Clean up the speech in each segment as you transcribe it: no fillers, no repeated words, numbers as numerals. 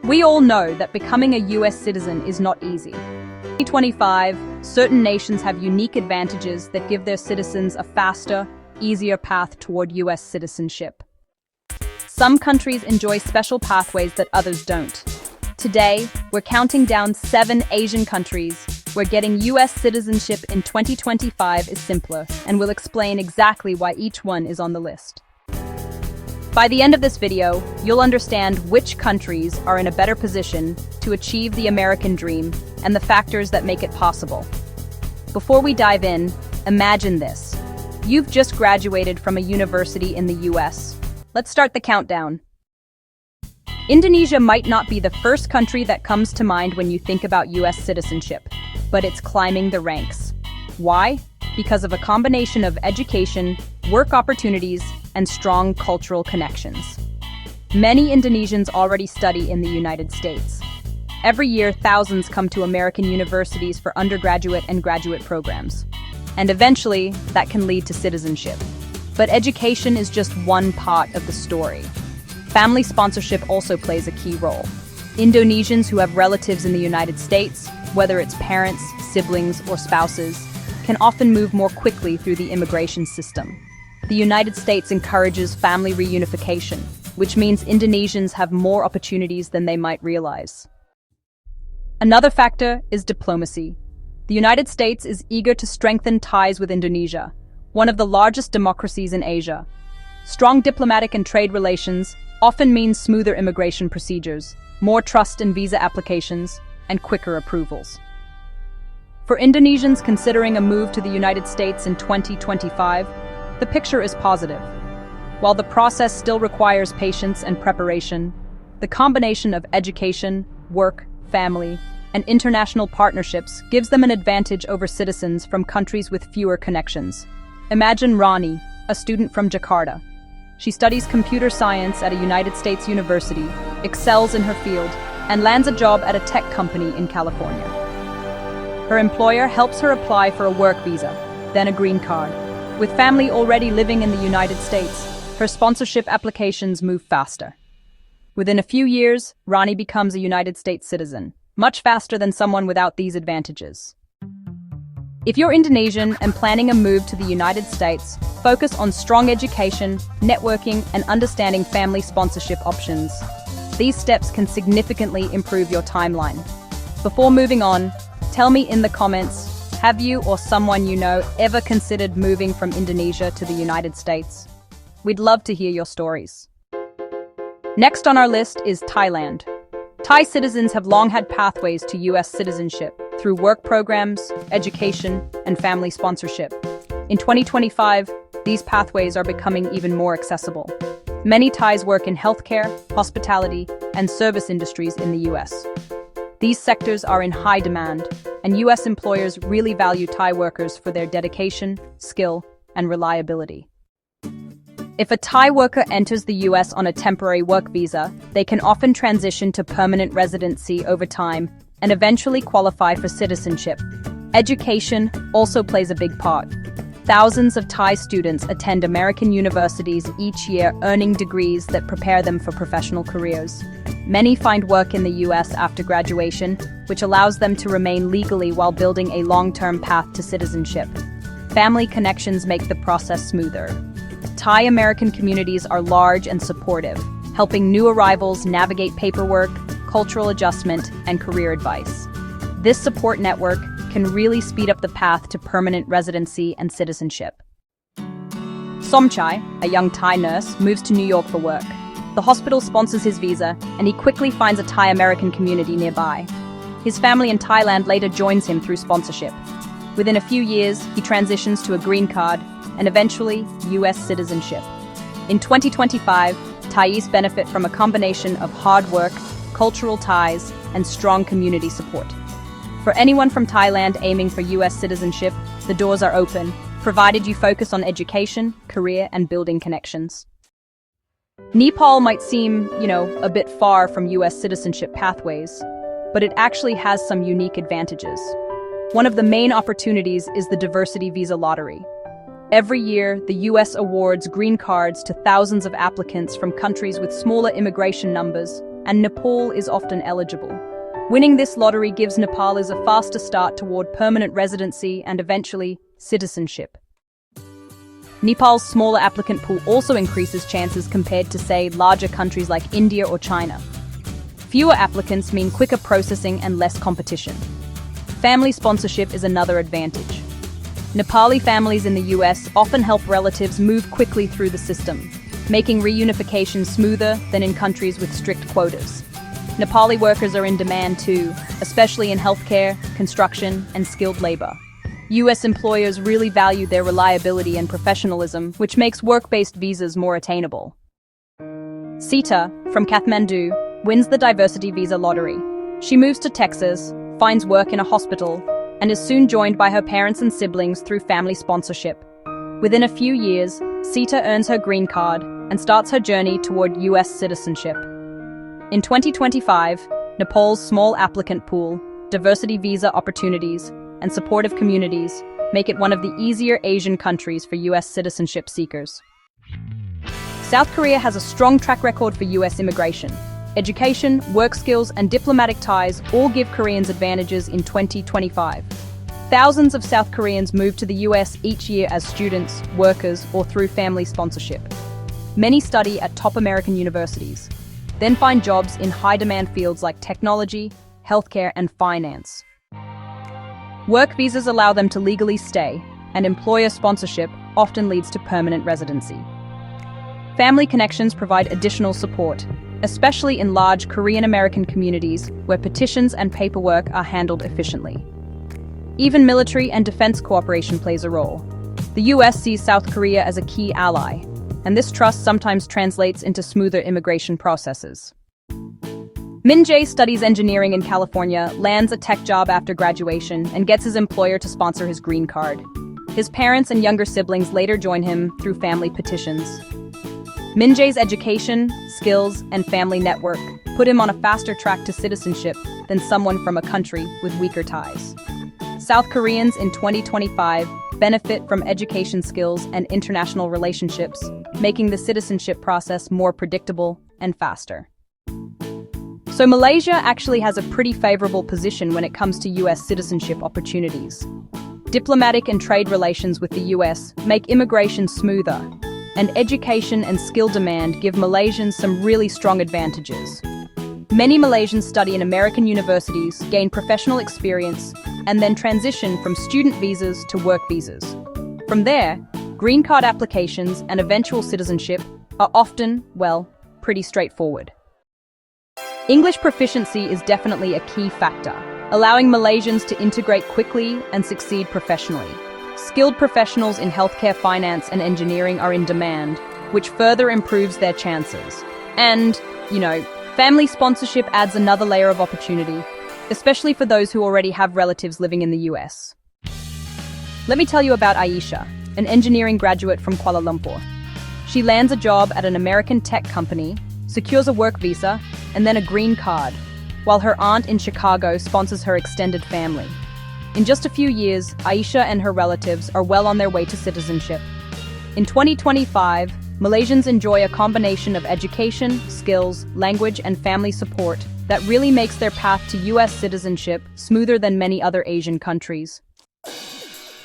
We all know that becoming a US citizen is not easy. In 2025, certain nations have unique advantages that give their citizens a faster, easier path toward US citizenship. Some countries enjoy special pathways that others don't. Today, we're counting down 7 Asian countries where getting US citizenship in 2025 is simpler, and we'll explain exactly why each one is on the list. By the end of this video, you'll understand which countries are in a better position to achieve the American dream and the factors that make it possible. Before we dive in, imagine this. You've just graduated from a university in the US. Let's start the countdown. Indonesia might not be the first country that comes to mind when you think about US citizenship, but it's climbing the ranks. Why? Because of a combination of education, work opportunities, and strong cultural connections. Many Indonesians already study in the United States. Every year, thousands come to American universities for undergraduate and graduate programs. And eventually, that can lead to citizenship. But education is just one part of the story. Family sponsorship also plays a key role. Indonesians who have relatives in the United States, whether it's parents, siblings, or spouses, can often move more quickly through the immigration system. The United States encourages family reunification, which means Indonesians have more opportunities than they might realize. Another factor is diplomacy. The United States is eager to strengthen ties with Indonesia, one of the largest democracies in Asia. Strong diplomatic and trade relations often mean smoother immigration procedures, more trust in visa applications, and quicker approvals. For Indonesians considering a move to the United States in 2025, the picture is positive. While the process still requires patience and preparation, the combination of education, work, family, and international partnerships gives them an advantage over citizens from countries with fewer connections. Imagine Rani, a student from Jakarta. She studies computer science at a United States university, excels in her field, and lands a job at a tech company in California. Her employer helps her apply for a work visa, then a green card. With family already living in the United States, her sponsorship applications move faster. Within a few years, Rani becomes a United States citizen, much faster than someone without these advantages. If you're Indonesian and planning a move to the United States, focus on strong education, networking, and understanding family sponsorship options. These steps can significantly improve your timeline. Before moving on, tell me in the comments, have you or someone you know ever considered moving from Indonesia to the United States? We'd love to hear your stories. Next on our list is Thailand. Thai citizens have long had pathways to US citizenship through work programs, education, and family sponsorship. In 2025, these pathways are becoming even more accessible. Many Thais work in healthcare, hospitality, and service industries in the US. These sectors are in high demand, and US employers really value Thai workers for their dedication, skill, and reliability. If a Thai worker enters the US on a temporary work visa, they can often transition to permanent residency over time and eventually qualify for citizenship. Education also plays a big part. Thousands of Thai students attend American universities each year, earning degrees that prepare them for professional careers. Many find work in the US after graduation, which allows them to remain legally while building a long-term path to citizenship. Family connections make the process smoother. Thai American communities are large and supportive, helping new arrivals navigate paperwork, cultural adjustment, and career advice. This support network can really speed up the path to permanent residency and citizenship. Somchai, a young Thai nurse, moves to New York for work. The hospital sponsors his visa, and he quickly finds a Thai American community nearby. His family in Thailand later joins him through sponsorship. Within a few years, he transitions to a green card and eventually US citizenship. In 2025, Thais benefit from a combination of hard work, cultural ties, and strong community support. For anyone from Thailand aiming for US citizenship, the doors are open, provided you focus on education, career, and building connections. Nepal might seem, a bit far from US citizenship pathways, but it actually has some unique advantages. One of the main opportunities is the diversity visa lottery. Every year, the US awards green cards to thousands of applicants from countries with smaller immigration numbers, and Nepal is often eligible. Winning this lottery gives Nepalis a faster start toward permanent residency and eventually citizenship. Nepal's smaller applicant pool also increases chances compared to, say, larger countries like India or China. Fewer applicants mean quicker processing and less competition. Family sponsorship is another advantage. Nepali families in the US often help relatives move quickly through the system, making reunification smoother than in countries with strict quotas. Nepali workers are in demand too, especially in healthcare, construction, and skilled labor. US employers really value their reliability and professionalism, which makes work-based visas more attainable. Sita, from Kathmandu, wins the diversity visa lottery. She moves to Texas, finds work in a hospital, and is soon joined by her parents and siblings through family sponsorship. Within a few years, Sita earns her green card and starts her journey toward US citizenship. In 2025, Nepal's small applicant pool, diversity visa opportunities, and supportive communities make it one of the easier Asian countries for US citizenship seekers. South Korea has a strong track record for US immigration. Education, work skills, and diplomatic ties all give Koreans advantages in 2025. Thousands of South Koreans move to the US each year as students, workers, or through family sponsorship. Many study at top American universities, then find jobs in high-demand fields like technology, healthcare, and finance. Work visas allow them to legally stay, and employer sponsorship often leads to permanent residency. Family connections provide additional support, especially in large Korean-American communities where petitions and paperwork are handled efficiently. Even military and defense cooperation plays a role. The US sees South Korea as a key ally, and this trust sometimes translates into smoother immigration processes. Min Jae studies engineering in California, lands a tech job after graduation, and gets his employer to sponsor his green card. His parents and younger siblings later join him through family petitions. Min Jae's education, skills, and family network put him on a faster track to citizenship than someone from a country with weaker ties. South Koreans in 2025 benefit from education skills and international relationships, making the citizenship process more predictable and faster. So Malaysia actually has a pretty favorable position when it comes to US citizenship opportunities. Diplomatic and trade relations with the US make immigration smoother, and education and skill demand give Malaysians some really strong advantages. Many Malaysians study in American universities, gain professional experience, and then transition from student visas to work visas. From there, green card applications and eventual citizenship are often, well, pretty straightforward. English proficiency is definitely a key factor, allowing Malaysians to integrate quickly and succeed professionally. Skilled professionals in healthcare, finance, and engineering are in demand, which further improves their chances. And, family sponsorship adds another layer of opportunity, especially for those who already have relatives living in the US. Let me tell you about Aisha, an engineering graduate from Kuala Lumpur. She lands a job at an American tech company, secures a work visa, and then a green card, while her aunt in Chicago sponsors her extended family. In just a few years, Aisha and her relatives are well on their way to citizenship. In 2025, Malaysians enjoy a combination of education, skills, language, and family support that really makes their path to US citizenship smoother than many other Asian countries.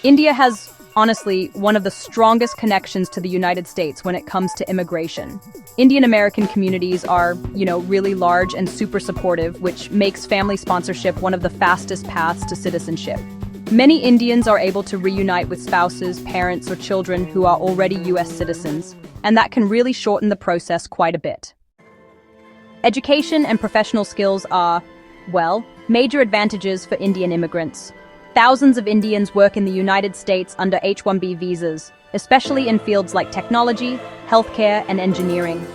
India has, honestly, one of the strongest connections to the United States when it comes to immigration. Indian American communities are, really large and super supportive, which makes family sponsorship one of the fastest paths to citizenship. Many Indians are able to reunite with spouses, parents, or children who are already US citizens, and that can really shorten the process quite a bit. Education and professional skills are, major advantages for Indian immigrants. Thousands of Indians work in the United States under H-1B visas, especially in fields like technology, healthcare, and engineering.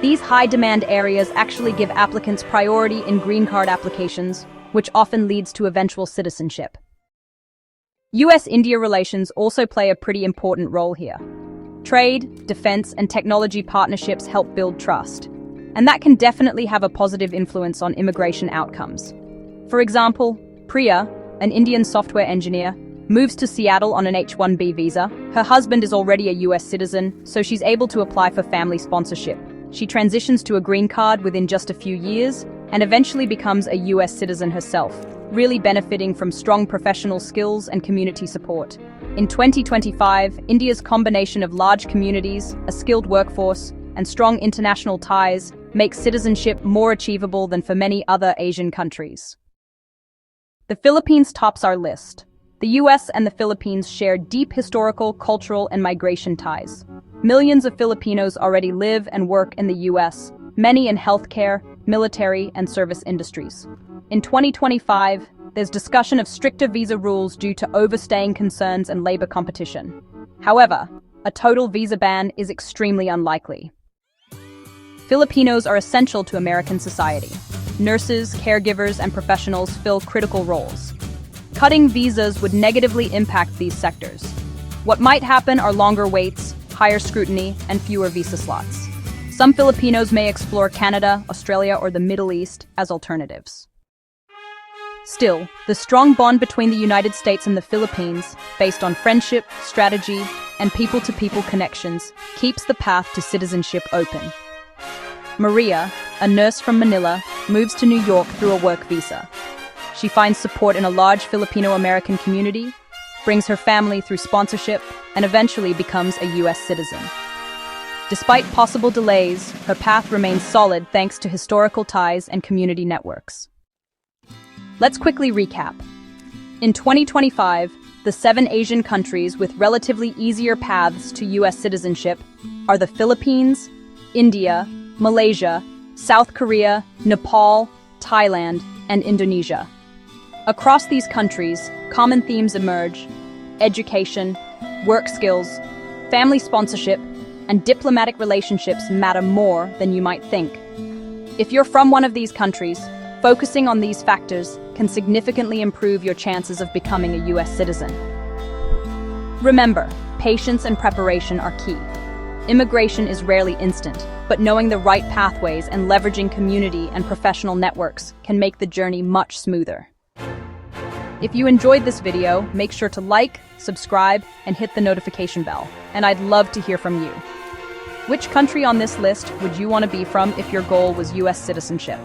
These high-demand areas actually give applicants priority in green card applications, which often leads to eventual citizenship. US-India relations also play a pretty important role here. Trade, defense, and technology partnerships help build trust, and that can definitely have a positive influence on immigration outcomes. For example, Priya, an Indian software engineer, moves to Seattle on an H-1B visa. Her husband is already a US citizen, so she's able to apply for family sponsorship. She transitions to a green card within just a few years and eventually becomes a US citizen herself, really benefiting from strong professional skills and community support. In 2025, India's combination of large communities, a skilled workforce, and strong international ties makes citizenship more achievable than for many other Asian countries. The Philippines tops our list. The US and the Philippines share deep historical, cultural, and migration ties. Millions of Filipinos already live and work in the US, many in healthcare, military, and service industries. In 2025, there's discussion of stricter visa rules due to overstaying concerns and labor competition. However, a total visa ban is extremely unlikely. Filipinos are essential to American society. Nurses, caregivers, and professionals fill critical roles. Cutting visas would negatively impact these sectors. What might happen are longer waits, higher scrutiny, and fewer visa slots. Some Filipinos may explore Canada, Australia, or the Middle East as alternatives. Still, the strong bond between the United States and the Philippines, based on friendship, strategy, and people-to-people connections, keeps the path to citizenship open. Maria, a nurse from Manila, moves to New York through a work visa. She finds support in a large Filipino-American community, brings her family through sponsorship, and eventually becomes a US citizen. Despite possible delays, her path remains solid thanks to historical ties and community networks. Let's quickly recap. In 2025, the 7 Asian countries with relatively easier paths to US citizenship are the Philippines, India, Malaysia, South Korea, Nepal, Thailand, and Indonesia. Across these countries, common themes emerge: education, work skills, family sponsorship, and diplomatic relationships matter more than you might think. If you're from one of these countries, focusing on these factors can significantly improve your chances of becoming a US citizen. Remember, patience and preparation are key. Immigration is rarely instant, but knowing the right pathways and leveraging community and professional networks can make the journey much smoother. If you enjoyed this video, make sure to like, subscribe, and hit the notification bell, and I'd love to hear from you. Which country on this list would you want to be from if your goal was US citizenship?